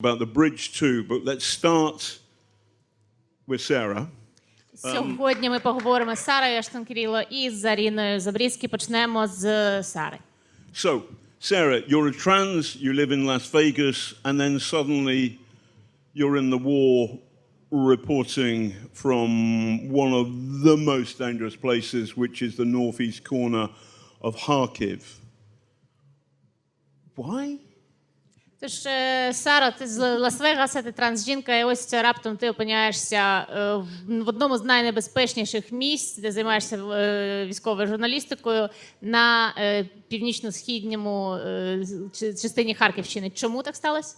about the bridge too, but let's start with Sarah. Сьогодні ми поговоримо з Сарою Ashton-Cirillo і з Заріною Забрисky. Почнемо з Сари. So, Sarah, you're a trans, you live in Las Vegas, and then suddenly you're in the war reporting from one of the most dangerous places, which is the northeast corner of Kharkiv. Why? Тож, Сара, ти з Лас-Вегаса, ти трансжінка, і ось раптом ти опиняєшся в одному з найнебезпечніших місць, де займаєшся військовою журналістикою, на північно-східньому частині Харківщини. Чому так сталося?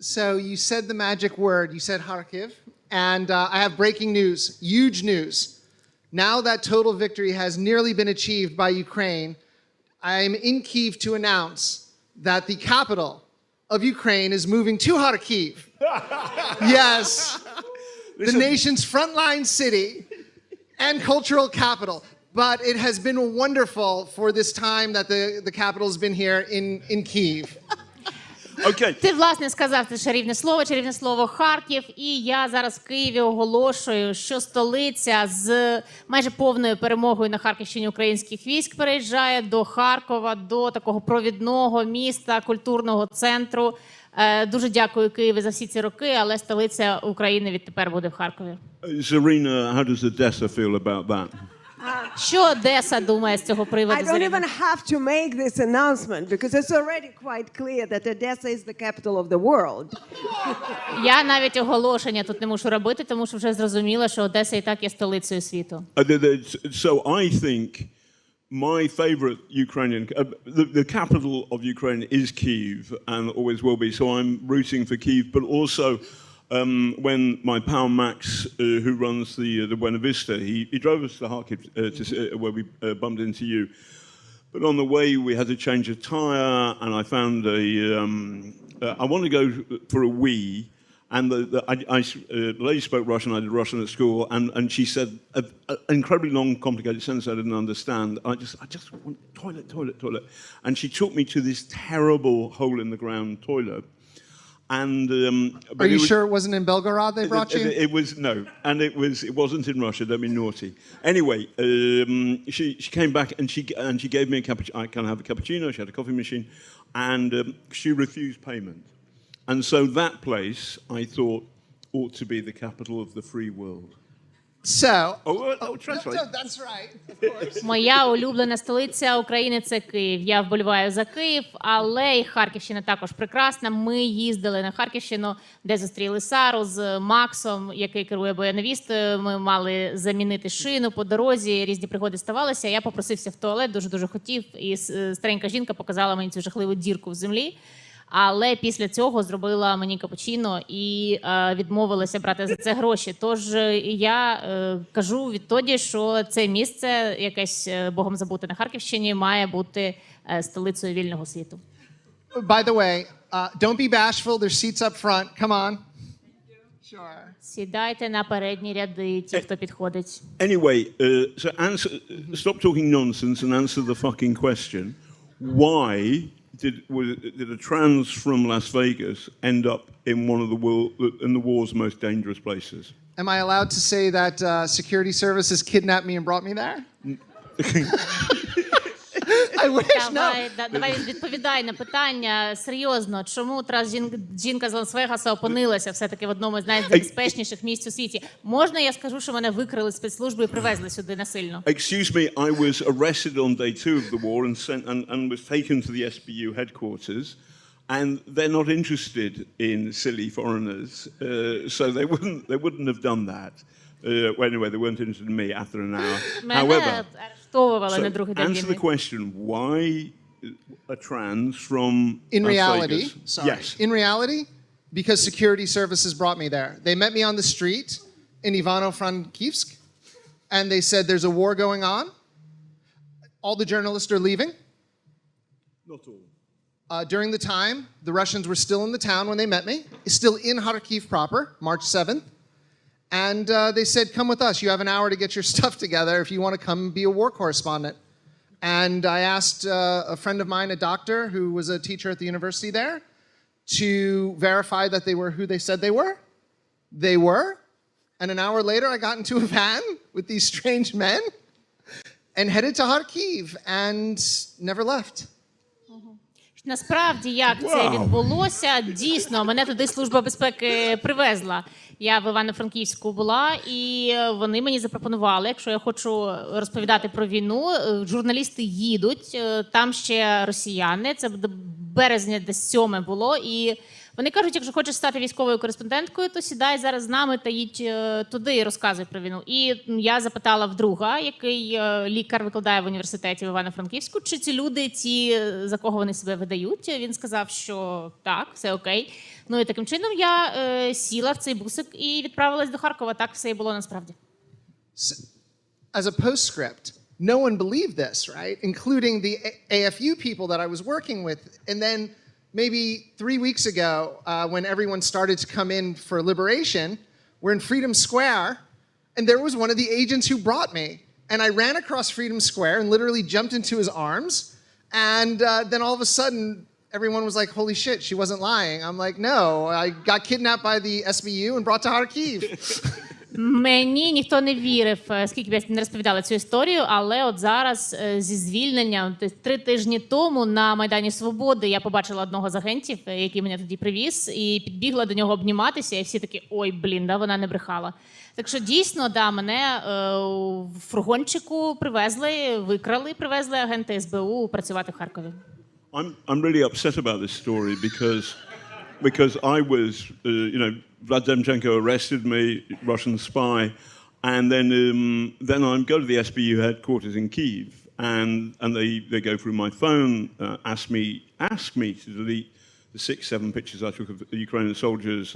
So you said the magic word, you said Kharkiv, and I have breaking news, huge news. Now that total victory has nearly been achieved by Ukraine, I'm in Kyiv to announce that the capital of Ukraine is moving to Kharkiv. Yes, the nation's frontline city and cultural capital. But it has been wonderful for this time that the capital has been here in Kyiv. Okay. Ти, власне, сказав це чарівне слово Харків, і я зараз в Києві оголошую, що столиця з майже повною перемогою на Харківщині українських військ переїжджає до Харкова, до такого провідного міста, культурного центру. Дуже дякую Києву за всі ці роки, але столиця України відтепер буде в Харкові. Zarina, how does Odessa feel about that? Що Одеса думає з цього приводу? I don't even have to make this announcement because it's already quite clear that Odessa is the capital of the world. Я навіть оголошення тут не мушу робити, тому що вже зрозуміло, що Одеса і так є столицею світу. So I think my favorite Ukrainian, the capital of Ukraine is Kyiv and always will be. So I'm rooting for Kyiv, but also when my pal Max, who runs the Buena Vista, he drove us to Kharkiv where we bumped into you. But on the way we had to change a tire, and I found I wanted to go for a wee, and the lady spoke Russian. I did Russian at school, and she said an incredibly long, complicated sentence I didn't understand. I just want toilet, and she took me to this terrible hole-in-the-ground toilet. And are you sure it wasn't in Belgorod they brought you? It was no, and it wasn't in Russia. Don't be naughty. Anyway, she came back and she gave me a cappuccino. I can't have a cappuccino. She had a coffee machine, and she refused payment. And so that place I thought ought to be the capital of the free world. So, translate. no, that's right, of course. Моя улюблена столиця України – це Київ. Я вболіваю за Київ, але і Харківщина також прекрасна. Ми їздили на Харківщину, де зустріли Сару з Максом, який керує Буена-Вістою. Ми мали замінити шину по дорозі, різні пригоди ставалися. Я попросився в туалет, дуже-дуже хотів, і старенька жінка показала мені цю жахливу дірку в землі. Але після цього зробила мені капучино і відмовилася брати за це гроші. Тож я кажу відтоді, що це місце, якесь богом забуте на Харківщині, має бути столицею вільного світу. By the way, don't be bashful. There's seats up front. Come on. Sure. Сідайте на передні ряди, ті, хто підходить. Anyway, so stop talking nonsense and answer the fucking question. Why did a trans from Las Vegas end up in one of the war's most dangerous places? Am I allowed to say that security services kidnapped me and brought me there? I wish, no. Давай відповідай на питання серйозно. Чому жінка з Лас-Вегаса опинилася все-таки в одному з найбезпечніших місць у світі? Можна я скажу, що мене викрили спецслужби і привезли сюди насильно? Excuse me, I was arrested on day 2 of the war and was taken to the SBU headquarters. And they're not interested in silly foreigners, so they wouldn't have done that. Well, anyway, they weren't interested in me after an hour. However, answer the question: why a trans from in Las reality? Vegas? Sorry. Yes. In reality, because security services brought me there. They met me on the street in Ivano-Frankivsk, and they said, "There's a war going on. All the journalists are leaving." Not all. During the time, the Russians were still in the town when they met me, still in Kharkiv proper, March 7th. And they said, come with us. You have an hour to get your stuff together if you want to come and be a war correspondent. And I asked a friend of mine, a doctor who was a teacher at the university there, to verify that they were who they said they were. They were. And an hour later, I got into a van with these strange men and headed to Kharkiv and never left. Насправді, як це відбулося, дійсно, мене туди Служба безпеки привезла. Я в Івано-Франківську була, і вони мені запропонували, якщо я хочу розповідати про війну, журналісти їдуть, там ще росіяни, це березня десь 7 було, і вони кажуть, якщо хочеш стати військовою кореспонденткою, то сідай зараз з нами та їдь туди і розказуй про війну. І я запитала в друга, який лікар викладає в університеті в Івано-Франківську, чи ці люди, ті, за кого вони себе видають. Він сказав, що так, все окей. Ну і таким чином я сіла в цей бусик і відправилась до Харкова. Так все і було насправді. As a postscript, no one believed this, right? Including the AFU people that I was working with. And then maybe 3 weeks ago, when everyone started to come in for liberation, we're in Freedom Square, and there was one of the agents who brought me. And I ran across Freedom Square and literally jumped into his arms. And then all of a sudden, everyone was like, holy shit, she wasn't lying. I'm like, no, I got kidnapped by the SBU and brought to Kharkiv. Мені ніхто не вірив, скільки б я не розповідала цю історію, але от зараз зі звільненням, 3 тижні тому на Майдані Свободи я побачила одного з агентів, який мене тоді привіз, і підбігла до нього обніматися, і всі такі, ой, блін, да, вона не брехала. Так що дійсно, да, мене в фургончику привезли, викрали, привезли агенти СБУ працювати в Харкові. I'm really upset about this story because I was, Vlad Demchenko arrested me, Russian spy, and then I go to the SBU headquarters in Kyiv, and they go through my phone, ask me to delete the 6-7 pictures I took of the Ukrainian soldiers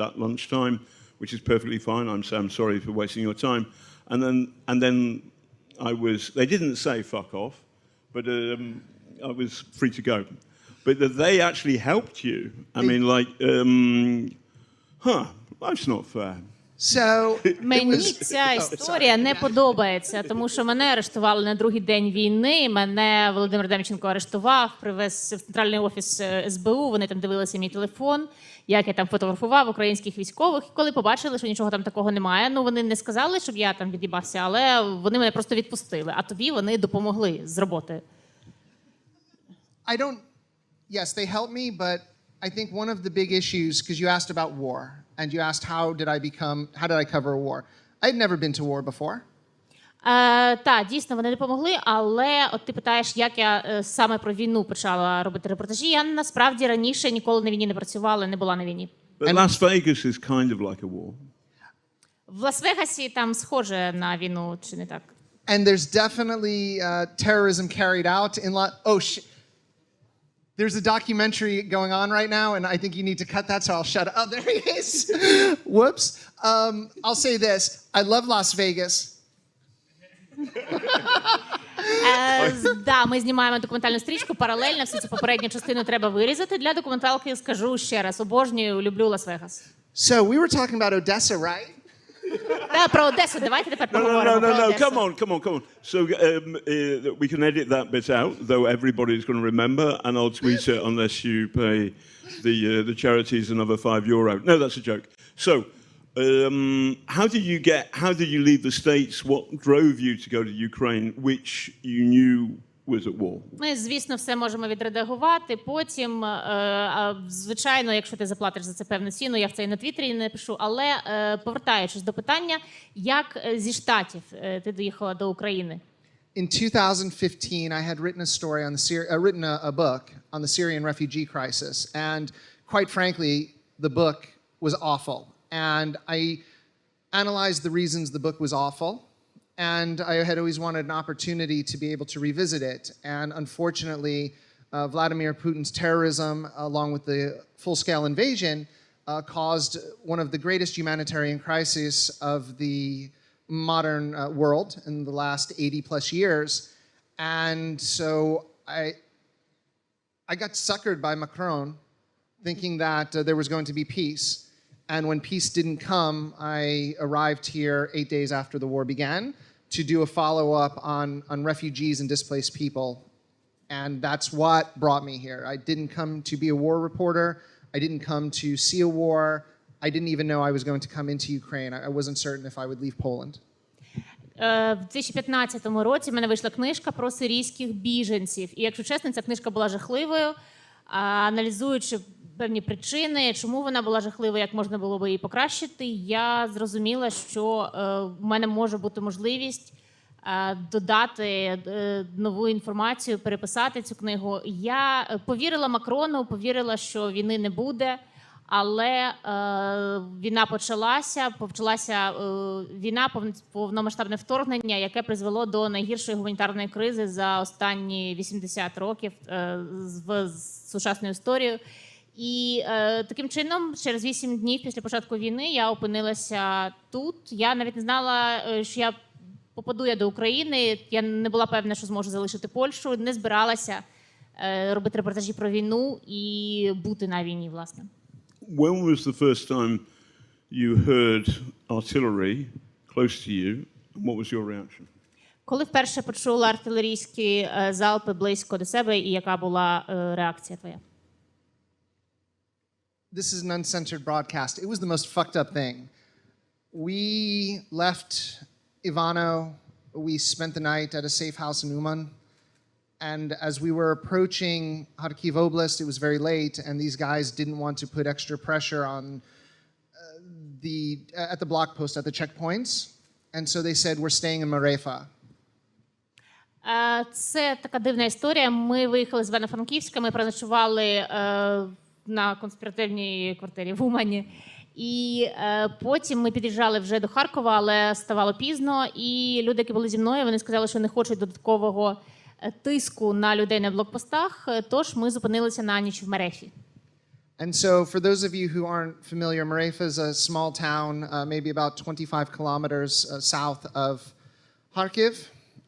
that lunchtime, which is perfectly fine. I'm sorry for wasting your time, and then they didn't say fuck off, but I was free to go. But that they actually helped you. I mean, like, life's not fair. So Мені ця історія не подобається, тому що мене арештували на другий день війни, мене Володимир Демченко арештував, привез в центральний офіс СБУ, вони там дивилися мій телефон, як я там фотографував українських військових, і коли побачили, що нічого там такого немає, ну вони не сказали, щоб я там від'їбався, але вони мене просто відпустили, а тобі вони допомогли з роботи. Yes, they helped me, but I think one of the big issues, because you asked about war, and you asked how did I cover a war? I had never been to war before. Так, дійсно, вони допомогли, але от ти питаєш, як я саме про війну почала робити репортажі. Я насправді раніше ніколи на війні не працювала, не була на війні. But Las Vegas is kind of like a war. В Лас-Вегасі там схоже на війну, чи не так? And there's definitely terrorism carried out in There's a documentary going on right now, and I think you need to cut that, so I'll shut up. Oh, there he is. Whoops. I'll say this. I love Las Vegas. Да, ми знімаємо документальну стрічку, паралельно всю цю попередню частину треба вирізати. Для документалки скажу ще раз, обожнюю, люблю Лас-Вегас. So we were talking about Odessa, right? Да, про Одесу, давайте тепер поговоримо про No, Одесу. come on. So we can edit that bit out, though everybody's going to remember, and I'll tweet it unless you pay the charities another €5. No, that's a joke. So, how did you leave the States? What drove you to go to Ukraine, which you knew was at war? Ми, звісно, все можемо відредагувати. Потім, звичайно, якщо ти заплатиш за це певну ціну, я в це і на Твіттері не напишу. Але повертаючись до питання, як зі Штатів ти доїхала до України? In 2015, I had written a book on the Syrian refugee crisis, and quite frankly, the book was awful. And I analyzed the reasons the book was awful. And I had always wanted an opportunity to be able to revisit it. And unfortunately, Vladimir Putin's terrorism, along with the full-scale invasion, caused one of the greatest humanitarian crises of the modern world in the last 80-plus years. And so I got suckered by Macron, thinking that there was going to be peace. And when peace didn't come, I arrived here 8 days after the war began to do a follow-up on refugees and displaced people. And that's what brought me here. I didn't come to be a war reporter. I didn't come to see a war. I didn't even know I was going to come into Ukraine. I wasn't certain if I would leave Poland. В 2015 році в мене вийшла книжка про сирійських біженців. І, якщо чесно, ця книжка була жахливою, аналізуючи певні причини, чому вона була жахливою, як можна було би її покращити, я зрозуміла, що в мене може бути можливість додати нову інформацію, переписати цю книгу. Я повірила Макрону, повірила, що війни не буде, але війна почалася війна, повномасштабне вторгнення, яке призвело до найгіршої гуманітарної кризи за останні 80 років в сучасною історією. І таким чином, через 8 днів після початку війни я опинилася тут. Я навіть не знала, що я попаду до України. Я не була певна, що зможу залишити Польщу. Не збиралася робити репортажі про війну і бути на війні, власне. When was the first time you heard artillery close to you, and what was your reaction? Коли вперше почула артилерійські залпи близько до себе, і яка була реакція твоя? This is an uncensored broadcast. It was the most fucked up thing. We left Ivano. We spent the night at a safe house in Uman. And as we were approaching Kharkiv Oblast, it was very late, and these guys didn't want to put extra pressure on at the block post, at the checkpoints. And so they said, we're staying in Marefa. Це така дивна історія. Ми виїхали з Івано-Франківська, ми переночували на конспіративній квартирі в Умані. І потім ми під'їжджали вже до Харкова, але ставало пізно. І люди, які були зі мною, вони сказали, що не хочуть додаткового тиску на людей на блокпостах, тож ми зупинилися на ніч в Марефі. And so for those of you who aren't familiar, Marefa is a small town, maybe about 25 kilometers south of Kharkiv.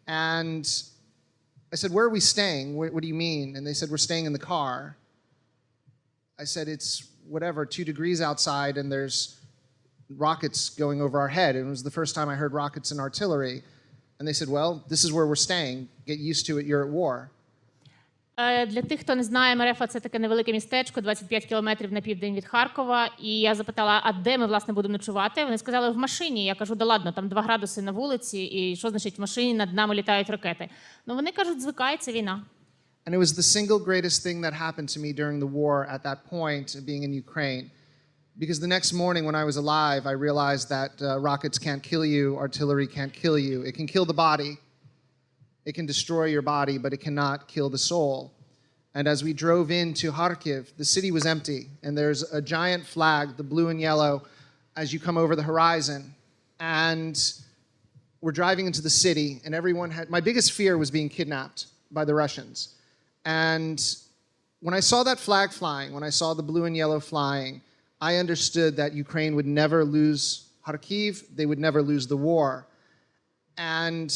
And I said, where are we staying? What do you mean? And they said, we're staying in the car. I said, it's whatever, 2 degrees outside and there's rockets going over our head. And it was the first time I heard rockets and artillery. And they said, well, this is where we're staying. Get used to it, you're at war. Для тих, хто не знає, Марефа – це таке невелике містечко, 25 кілометрів на південь від Харкова. І я запитала, а де ми, власне, будемо ночувати? Вони сказали, в машині. Я кажу, да ладно, там 2 градуси на вулиці, і що значить в машині, над нами літають ракети? Ну, вони кажуть, звикай, це війна. And it was the single greatest thing that happened to me during the war at that point, being in Ukraine. Because the next morning when I was alive, I realized that rockets can't kill you, artillery can't kill you. It can kill the body. It can destroy your body, but it cannot kill the soul. And as we drove into Kharkiv, the city was empty. And there's a giant flag, the blue and yellow, as you come over the horizon. And we're driving into the city, and everyone had... My biggest fear was being kidnapped by the Russians. And when I saw that flag flying, when I saw the blue and yellow flying, I understood that Ukraine would never lose Kharkiv, they would never lose the war. And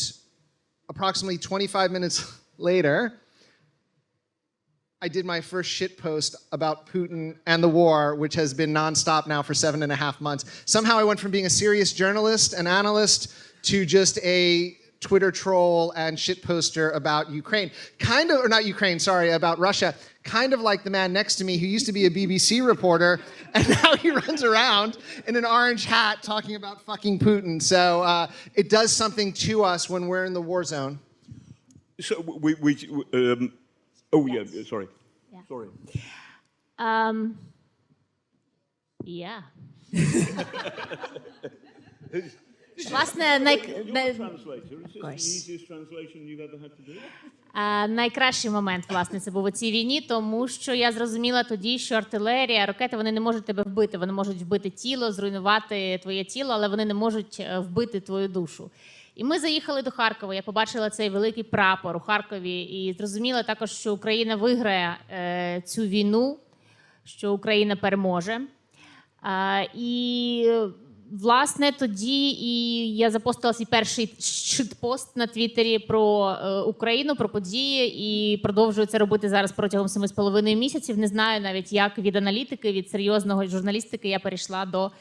approximately 25 minutes later, I did my first shit post about Putin and the war, which has been nonstop now for 7.5 months. Somehow I went from being a serious journalist, an analyst, to just a Twitter troll and shit poster about Ukraine. Kind of, or not Ukraine, sorry, about Russia. Kind of like the man next to me who used to be a BBC reporter, and now he runs around in an orange hat talking about fucking Putin. So it does something to us when we're in the war zone. So sorry. Yeah. Sorry. Yeah. Власне, найкращий момент, власне, це був у цій війні, тому що я зрозуміла тоді, що артилерія, ракети, вони не можуть тебе вбити, вони можуть вбити тіло, зруйнувати твоє тіло, але вони не можуть вбити твою душу. І ми заїхали до Харкова, я побачила цей великий прапор у Харкові і зрозуміла також, що Україна виграє цю війну, що Україна переможе. І власне, тоді і я запостила свій перший щитпост на Твіттері про Україну, про події, і продовжую це робити зараз протягом 7,5 місяців. Не знаю навіть, як від аналітики, від серйозного журналістики я перейшла до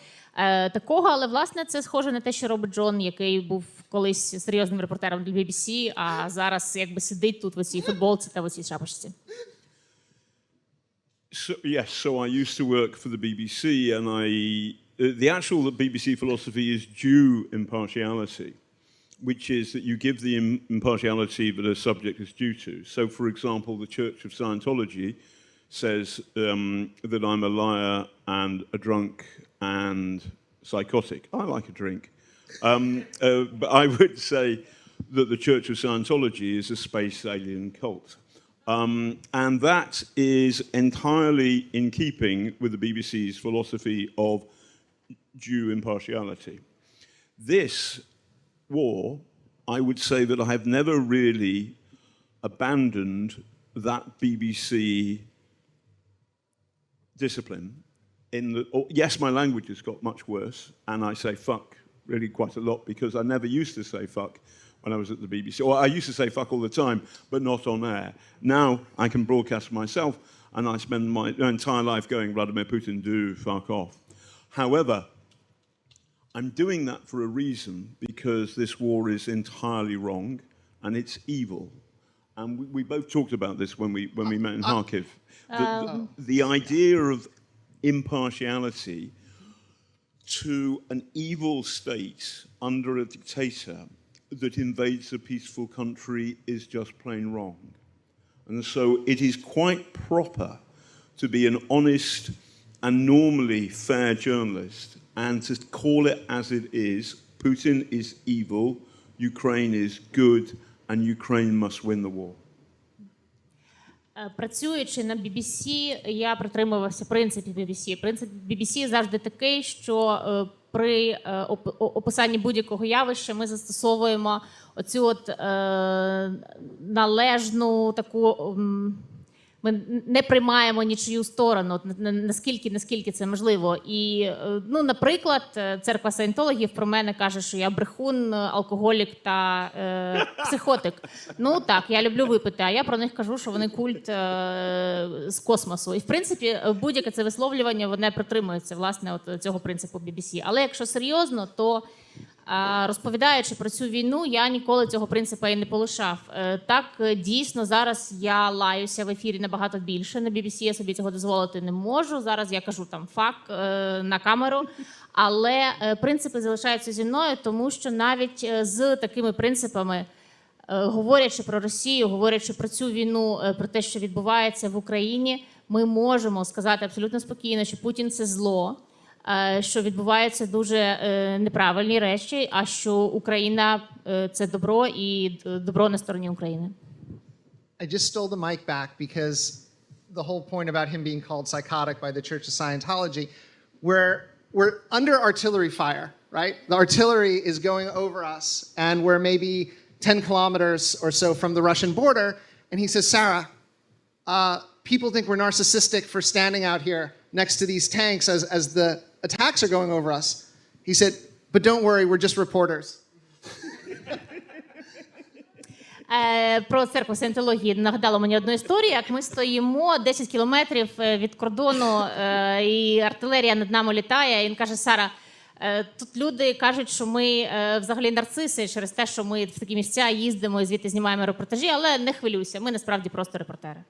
такого, але, власне, це схоже на те, що робить Джон, який був колись серйозним репортером для BBC, а зараз якби сидить тут в цій футболці та в цій шапочці. So I used to work for the BBC, and the actual BBC philosophy is due impartiality, which is that you give the impartiality that a subject is due to. So, for example, the Church of Scientology says that I'm a liar and a drunk and psychotic. I like a drink. But I would say that the Church of Scientology is a space alien cult. And that is entirely in keeping with the BBC's philosophy of due impartiality. This war, I would say that I have never really abandoned that BBC discipline. Yes, my language has got much worse, and I say fuck really quite a lot because I never used to say fuck when I was at the BBC. Or I used to say fuck all the time, but not on air. Now I can broadcast myself, and I spend my entire life going, Vladimir Putin, do fuck off. However, I'm doing that for a reason, because this war is entirely wrong, and it's evil. And we both talked about this when we met in Kharkiv. The idea of impartiality to an evil state under a dictator that invades a peaceful country is just plain wrong. And so it is quite proper to be an honest and normally fair journalist and to call it as it is. Putin is evil, Ukraine is good, and Ukraine must win the war. Працюючи на BBC, я притримувався принципів BBC. Принцип BBC завжди такий, що при описанні будь-якого явища ми застосовуємо оцю от належну таку... Ми не приймаємо нічию сторону, наскільки це можливо. І, ну, наприклад, церква саєнтологів про мене каже, що я брехун, алкоголік та психотик. Ну так, я люблю випити, а я про них кажу, що вони культ з космосу. І, в принципі, будь-яке це висловлювання, вони притримуються, власне, от цього принципу BBC. Але якщо серйозно, то розповідаючи про цю війну, я ніколи цього принципу і не полишав. Так, дійсно, зараз я лаюся в ефірі набагато більше. На BBC я собі цього дозволити не можу. Зараз я кажу там фак на камеру. Але принципи залишаються зі мною, тому що навіть з такими принципами, говорячи про Росію, говорячи про цю війну, про те, що відбувається в Україні, ми можемо сказати абсолютно спокійно, що Путін – це зло, що відбуваються дуже неправильні речі, а що Україна – це добро, і добро на стороні України. I just stole the mic back because the whole point about him being called psychotic by the Church of Scientology, we're under artillery fire, right? The artillery is going over us, and we're maybe 10 kilometers or so from the Russian border, and he says, Sarah, people think we're narcissistic for standing out here next to these tanks as the attacks are going over us. He said, but don't worry, we're just reporters. Про церкву саєнтології нагадало мені одну історію, як ми стоїмо 10 кілометрів від кордону, і артилерія над нами літає, і він каже, Сара, тут люди кажуть, що ми взагалі нарциси через те, що ми в такі місця їздимо і звідти знімаємо репортажі, але не хвилюйся, ми насправді просто репортери.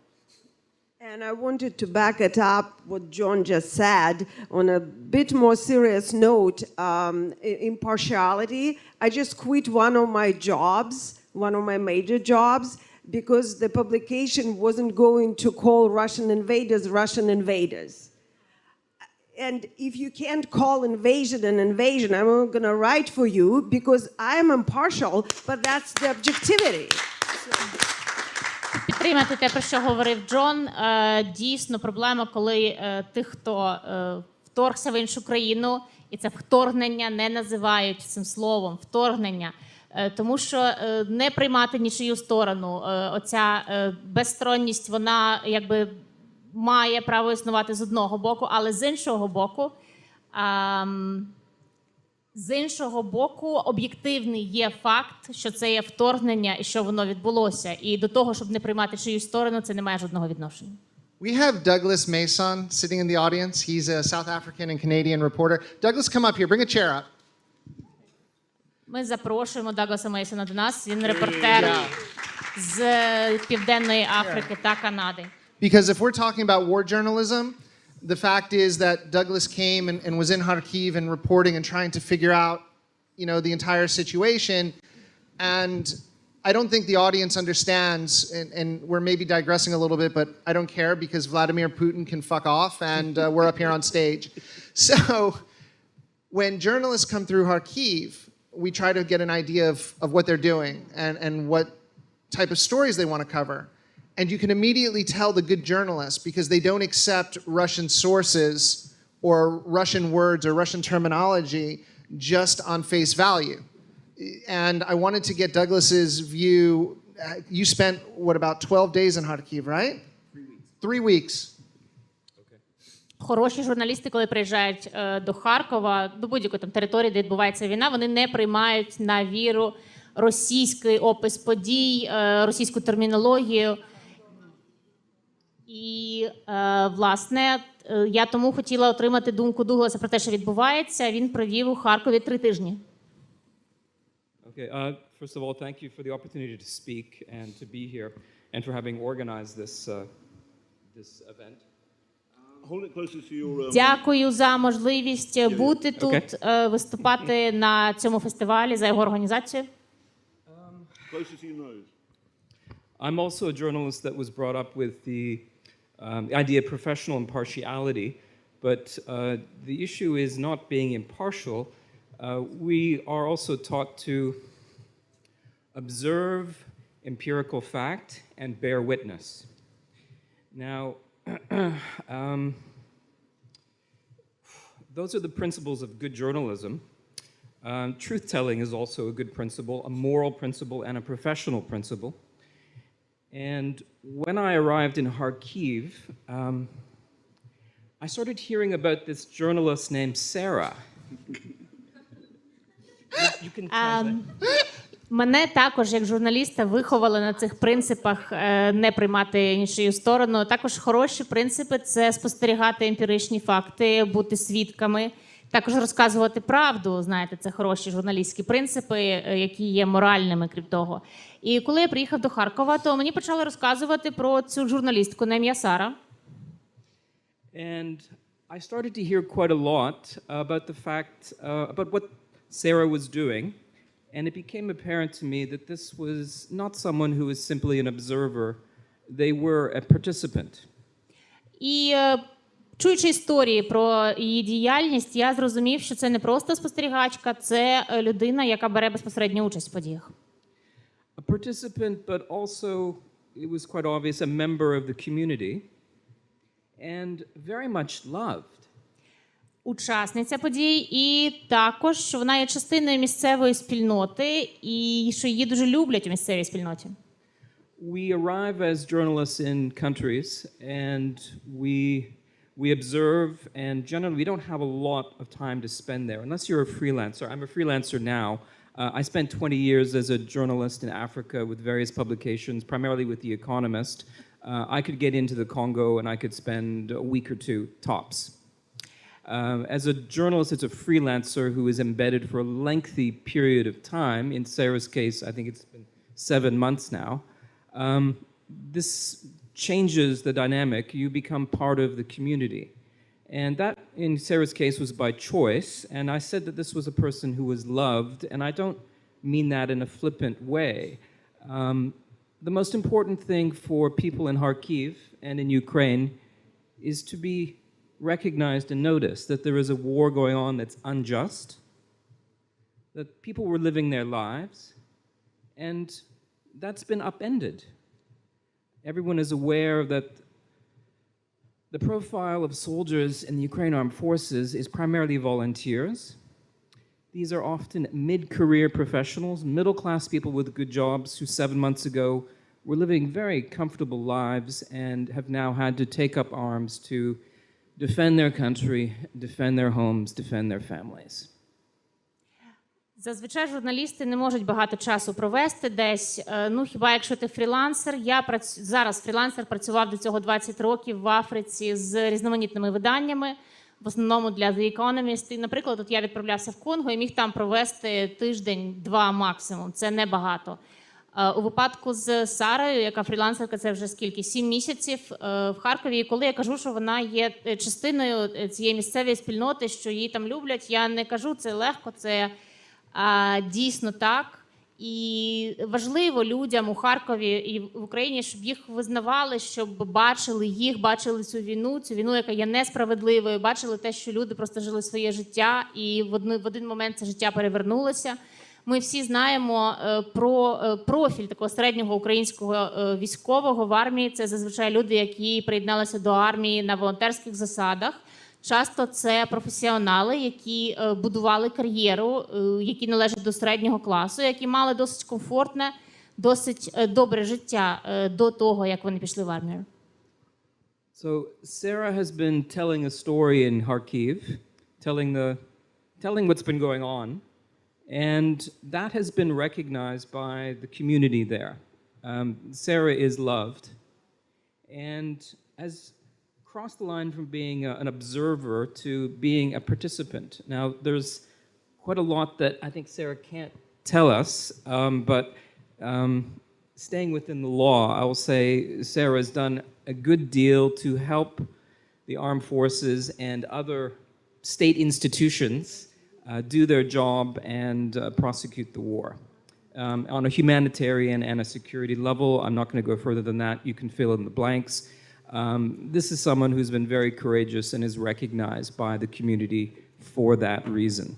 And I wanted to back it up what John just said on a bit more serious note, impartiality. I just quit one of my jobs, one of my major jobs, because the publication wasn't going to call Russian invaders. And if you can't call invasion an invasion, I'm not going to write for you because I'm impartial, but that's the objectivity. Підтримати те, про що говорив Джон. Дійсно, проблема, коли тих, хто вторгся в іншу країну, і це вторгнення не називають цим словом вторгнення, тому що не приймати нічию сторону. Оця безсторонність, вона якби має право існувати з одного боку, але з іншого боку, об'єктивний є факт, що це є вторгнення і що воно відбулося. І до того, щоб не приймати чиюсь сторону, це не має жодного відношення. We have Douglas Mason sitting in the audience. He's a South African and Canadian reporter. Douglas, come up here. Bring a chair up. Ми запрошуємо Дагласа Мейсона до нас. Він репортер з Південної Африки та Канади. Because if we're talking about war journalism, the fact is that Douglas came and was in Kharkiv and reporting and trying to figure out, the entire situation. And I don't think the audience understands, and we're maybe digressing a little bit, but I don't care because Vladimir Putin can fuck off and we're up here on stage. So when journalists come through Kharkiv, we try to get an idea of what they're doing and what type of stories they want to cover. And you can immediately tell the good journalists because they don't accept Russian sources or Russian words or Russian terminology just on face value. And I wanted to get Douglas's view. You spent, about 12 days in Kharkiv, right? 3 weeks. Хороші журналісти, коли приїжджають до Харкова, до будь-якої там території, де відбувається війна, вони не приймають на віру російський опис подій, російську термінологію. І, власне, я тому хотіла отримати думку Дугласа про те, що відбувається. Він провів у Харкові 3 тижні. Okay, first of all, thank you for the opportunity to speak and to be here and for having organized this event. Hold it closer to your, Дякую за можливість бути тут, виступати на цьому фестивалі, за його організацію. closer to your nose. I'm also a journalist that was brought up with the idea of professional impartiality, but the issue is not being impartial. We are also taught to observe empirical fact and bear witness. Now, those are the principles of good journalism. Truth-telling is also a good principle, a moral principle, and a professional principle. And when I arrived in Kharkiv, I started hearing about this journalist named Sarah. You can translate. Мене також, як журналіста, виховали на цих принципах не приймати іншою сторону. Також хороші принципи – це спостерігати емпіричні факти, бути свідками, також розказувати правду, знаєте, це хороші журналістські принципи, які є моральними, крім того. І коли я приїхав до Харкова, то мені почали розказувати про цю журналістку на ім'я Сара. And I started to hear quite a lot about the fact, about what Sarah was doing. And it became apparent to me that this was not someone who was simply an observer. They were a participant. І чуючи історії про її діяльність, я зрозумів, що це не просто спостерігачка, це людина, яка бере безпосередню участь в подіях. A participant, but also, it was quite obvious, a member of the community, and very much loved. Учасниця подій, і також, що вона є частиною місцевої спільноти, і що її дуже люблять у місцевій спільноті. We arrive as journalists in countries, and we observe, and generally we don't have a lot of time to spend there, unless you're a freelancer. I'm a freelancer now. I spent 20 years as a journalist in Africa with various publications, primarily with The Economist. I could get into the Congo, and I could spend a week or 2, tops. As a journalist, it's a freelancer who is embedded for a lengthy period of time. In Sarah's case, I think it's been 7 months now. This changes the dynamic. You become part of the community. And that, in Sarah's case, was by choice. And I said that this was a person who was loved, and I don't mean that in a flippant way. The most important thing for people in Kharkiv and in Ukraine is to be recognized and noticed that there is a war going on that's unjust, that people were living their lives, and that's been upended. Everyone is aware that the profile of soldiers in the Ukraine Armed Forces is primarily volunteers. These are often mid-career professionals, middle-class people with good jobs who 7 months ago were living very comfortable lives and have now had to take up arms to defend their country, defend their homes, defend their families. Зазвичай журналісти не можуть багато часу провести десь, хіба якщо ти фрілансер. Я зараз фрілансер, працював до цього 20 років в Африці з різноманітними виданнями, в основному для The Economist. І, наприклад, от я відправлявся в Конго і міг там провести тиждень-два максимум, це небагато. У випадку з Сарою, яка фрілансерка, це вже скільки? 7 місяців в Харкові. І коли я кажу, що вона є частиною цієї місцевої спільноти, що її там люблять, я не кажу це легко, це дійсно так. І важливо людям у Харкові і в Україні, щоб їх визнавали, щоб бачили їх, бачили цю війну, яка є несправедливою, бачили те, що люди просто жили своє життя, і в один момент це життя перевернулося. Ми всі знаємо про профіль такого середнього українського військового в армії. Це зазвичай люди, які приєдналися до армії на волонтерських засадах. Часто це професіонали, які будували кар'єру, які належать до середнього класу, які мали досить комфортне, досить добре життя до того, як вони пішли в армію. So Sarah has been telling a story in Kharkiv, telling what's been going on, and that has been recognized by the community there. Sarah is loved, and has crossed the line from being an observer to being a participant. Now, there's quite a lot that I think Sarah can't tell us, but staying within the law, I will say Sarah has done a good deal to help the armed forces and other state institutions do their job and prosecute the war. On a humanitarian and a security level, I'm not going to go further than that. You can fill in the blanks. This is someone who's been very courageous and is recognized by the community for that reason.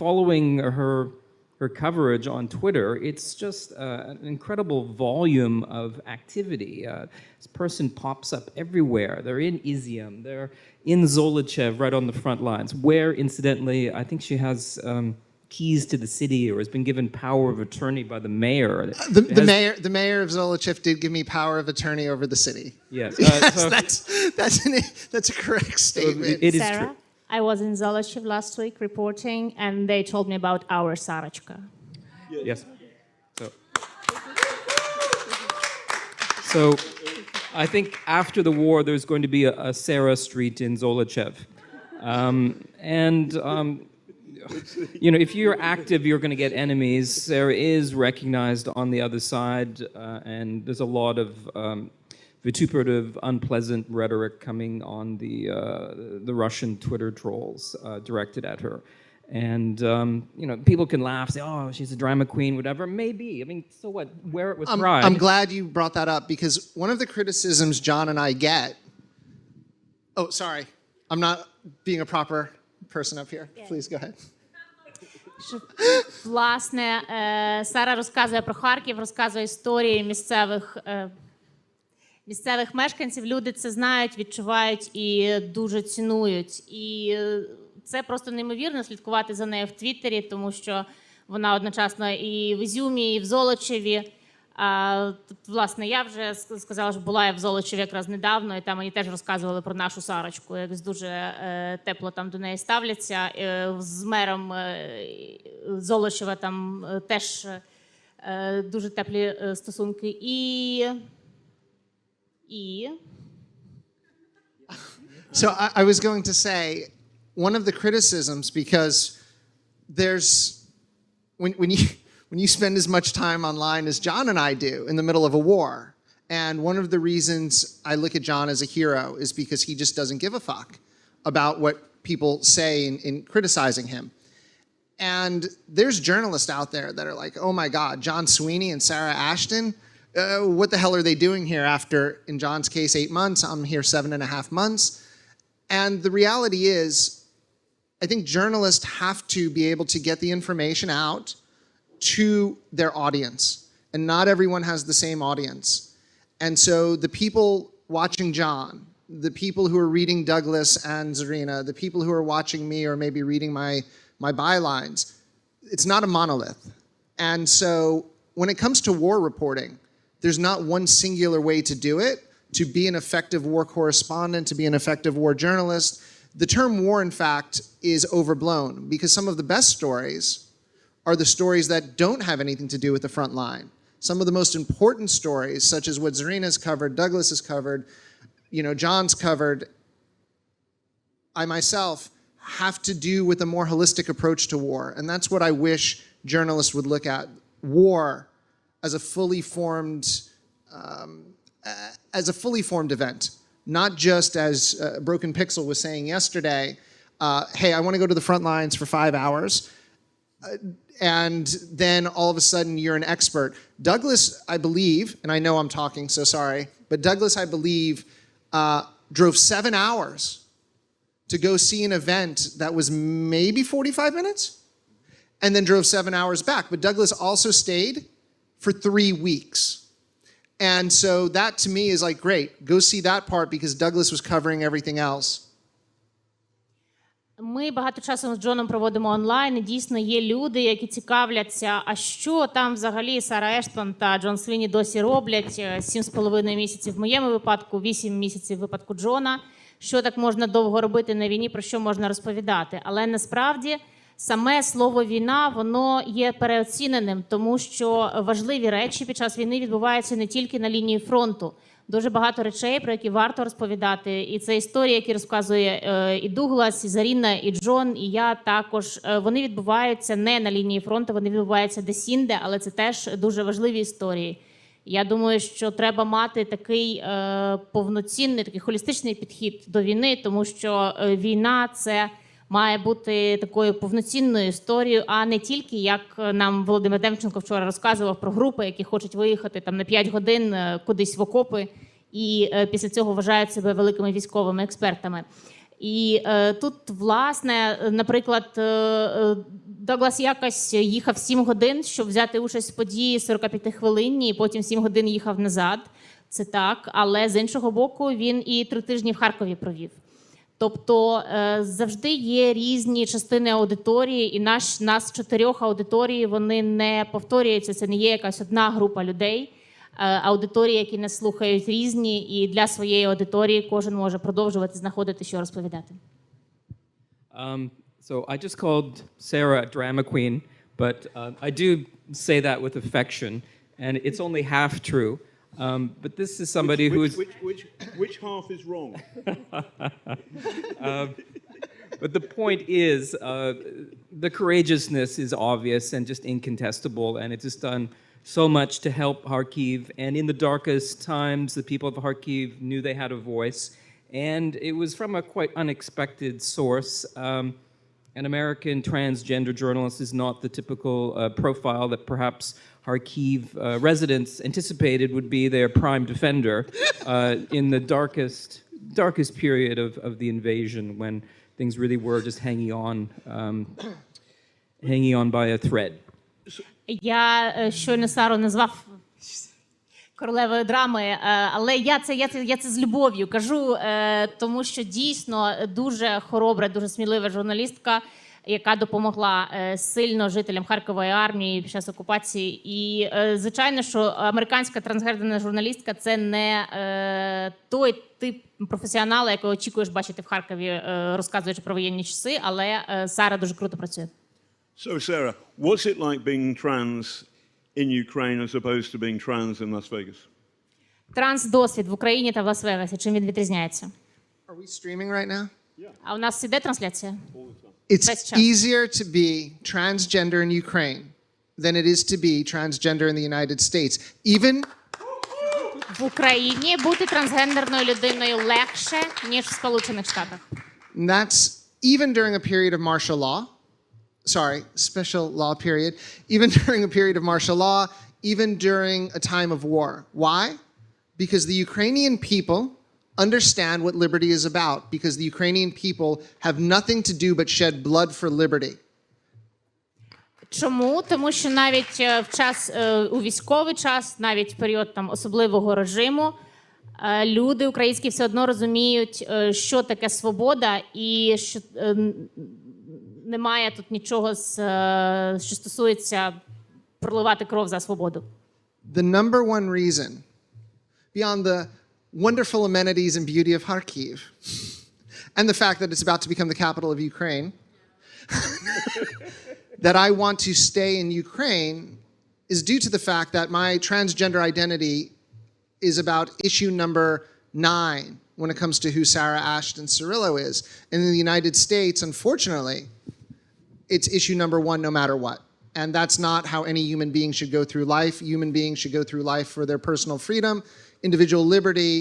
Following her coverage on Twitter, it's just an incredible volume of activity. This person pops up everywhere. They're in Izium, they're in Zolochev, right on the front lines, where, incidentally, I think she has keys to the city or has been given power of attorney by the mayor. The mayor of Zolochev did give me power of attorney over the city. Yes, that's a correct statement. It is Sarah, true. I was in Zolochev last week reporting, and they told me about our Sarachka. Yes. So I think after the war, there's going to be a Sarah Street in Zolochev. You know, if you're active, you're going to get enemies. Sarah is recognized on the other side, and there's a lot of vituperative, unpleasant rhetoric coming on the Russian Twitter trolls directed at her. And, you know, people can laugh, say, oh, she's a drama queen, whatever. Maybe. I mean, so what? Wear it with pride. I'm glad you brought that up, because one of the criticisms John and I get... Oh, sorry. I'm not being a proper person up here. Yeah. Please, go ahead. Власне, Сара розказує про Харків, розказує історії місцевих мешканців. Люди це знають, відчувають і дуже цінують. І це просто неймовірно слідкувати за нею в Твіттері, тому що вона одночасно і в Ізюмі, і в Золочеві. Власне, я вже сказала, що була я в Золочеві якраз недавно, і там мені теж розказували про нашу Сарочку. Якось дуже тепло там до неї ставляться. З мером Золочева там теж дуже теплі стосунки. So I was going to say, one of the criticisms, because there's, when you spend as much time online as John and I do in the middle of a war, and one of the reasons I look at John as a hero is because he just doesn't give a fuck about what people say in criticizing him. And there's journalists out there that are like, oh my God, John Sweeney and Sarah Ashton, what the hell are they doing here after, in John's case, 8 months, I'm here 7.5 months. And the reality is, I think journalists have to be able to get the information out to their audience. And not everyone has the same audience. And so the people watching John, the people who are reading Douglas and Zarina, the people who are watching me or maybe reading my bylines, it's not a monolith. And so when it comes to war reporting, there's not one singular way to do it. To be an effective war correspondent, to be an effective war journalist. The term war, in fact, is overblown because some of the best stories are the stories that don't have anything to do with the front line. Some of the most important stories, such as what Zarina's covered, Douglas has covered, John's covered, I myself have to do with a more holistic approach to war. And that's what I wish journalists would look at war as a fully formed event, not just as Broken Pixel was saying yesterday, hey, I want to go to the front lines for 5 hours, and then all of a sudden you're an expert. Douglas, I believe, and I know I'm talking, so sorry, but Douglas, I believe, drove 7 hours to go see an event that was maybe 45 minutes, and then drove 7 hours back. But Douglas also stayed for 3 weeks. And so that to me is like, great, go see that part because Douglas was covering everything else. Ми багато часу з Джоном проводимо онлайн, і дійсно є люди, які цікавляться, а що там взагалі Сара Ештон та Джон Свіні досі роблять 7,5 місяців в моєму випадку, 8 місяців в випадку Джона, що так можна довго робити на війні, про що можна розповідати. Але насправді саме слово «війна», воно є переоціненим, тому що важливі речі під час війни відбуваються не тільки на лінії фронту. Дуже багато речей, про які варто розповідати. І це історії, які розказує і Дуглас, і Заріна, і Джон, і я також. Вони відбуваються не на лінії фронту, вони відбуваються десь-інде, але це теж дуже важливі історії. Я думаю, що треба мати такий повноцінний, такий холістичний підхід до війни, тому що війна – це має бути такою повноцінною історією, а не тільки, як нам Володимир Демченко вчора розказував про групи, які хочуть виїхати там на 5 годин кудись в окопи і після цього вважають себе великими військовими експертами. І тут, власне, наприклад, Доглас якось їхав 7 годин, щоб взяти участь в події 45-хвилинній, і потім 7 годин їхав назад. Це так, але з іншого боку він і 3 тижні в Харкові провів. Тобто завжди є різні частини аудиторії, і нас 4 аудиторії, вони не повторюються, це не є якась одна група людей. Аудиторії, які нас слухають, різні, і для своєї аудиторії кожен може продовжувати знаходити, що розповідати. So I just called Sarah a drama queen, but I do say that with affection, and it's only half true. But this is somebody who is... Which half is wrong? But the point is, the courageousness is obvious and just incontestable, and it has done so much to help Kharkiv. And in the darkest times, the people of Kharkiv knew they had a voice, and it was from a quite unexpected source. An American transgender journalist is not the typical profile that perhaps Kharkiv residents anticipated would be their prime defender in the darkest period of the invasion, when things really were just hanging on by a thread. Я щойно Сару назвав королевою драми, але я це з любов'ю кажу, тому що дійсно дуже хоробра, дуже смілива журналістка, яка допомогла сильно жителям Харкової армії під час окупації. І, звичайно, що американська трансгендерна журналістка – це не той тип професіонала, якого очікуєш бачити в Харкові, розказуючи про воєнні часи, але Сара дуже круто працює. So, Sarah, what's it like being trans in Ukraine as opposed to being trans in Las Vegas? Транс-досвід в Україні та в Лас-Вегасі, чим він відрізняється? Are we streaming right now? А у нас іде трансляція? It's easier to be transgender in Ukraine than it is to be transgender in the United States. Even В Україні бути трансгендерною людиною легше, ніж в Сполучених Штатах. that's even during a period of martial law. Sorry, special law period. Even during a period of martial law, even during a time of war. Why? Because the Ukrainian people understand what liberty is about, because the Ukrainian people have nothing to do but shed blood for liberty. Чому? Тому що навіть у військовий час, навіть в період там особливого режиму, люди українські все одно розуміють, що таке свобода, і що немає тут нічого, що стосується проливати кров за свободу. The number one reason, beyond the wonderful amenities and beauty of Kharkiv, and the fact that it's about to become the capital of Ukraine, that I want to stay in Ukraine is due to the fact that my transgender identity is about issue number 9 when it comes to who Sarah Ashton-Cirillo is. And in the United States, unfortunately, it's issue number 1 no matter what. And that's not how any human being should go through life. Human beings should go through life for their personal freedom, individual liberty,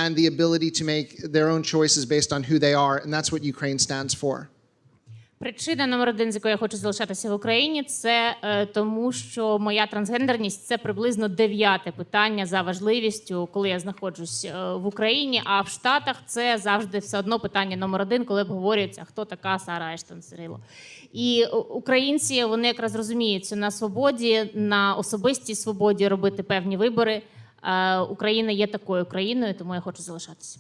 and the ability to make their own choices based on who they are. And that's what Ukraine stands for. Причина номер один, з якої я хочу залишатися в Україні, це тому, що моя трансгендерність – це приблизно 9-те питання за важливістю, коли я знаходжусь в Україні, а в Штатах це завжди все одно питання номер один, коли обговорюється, хто така Сара Ashton-Cirillo. І українці, вони якраз розуміються на свободі, на особистій свободі робити певні вибори. Україна є такою країною, тому я хочу залишатися.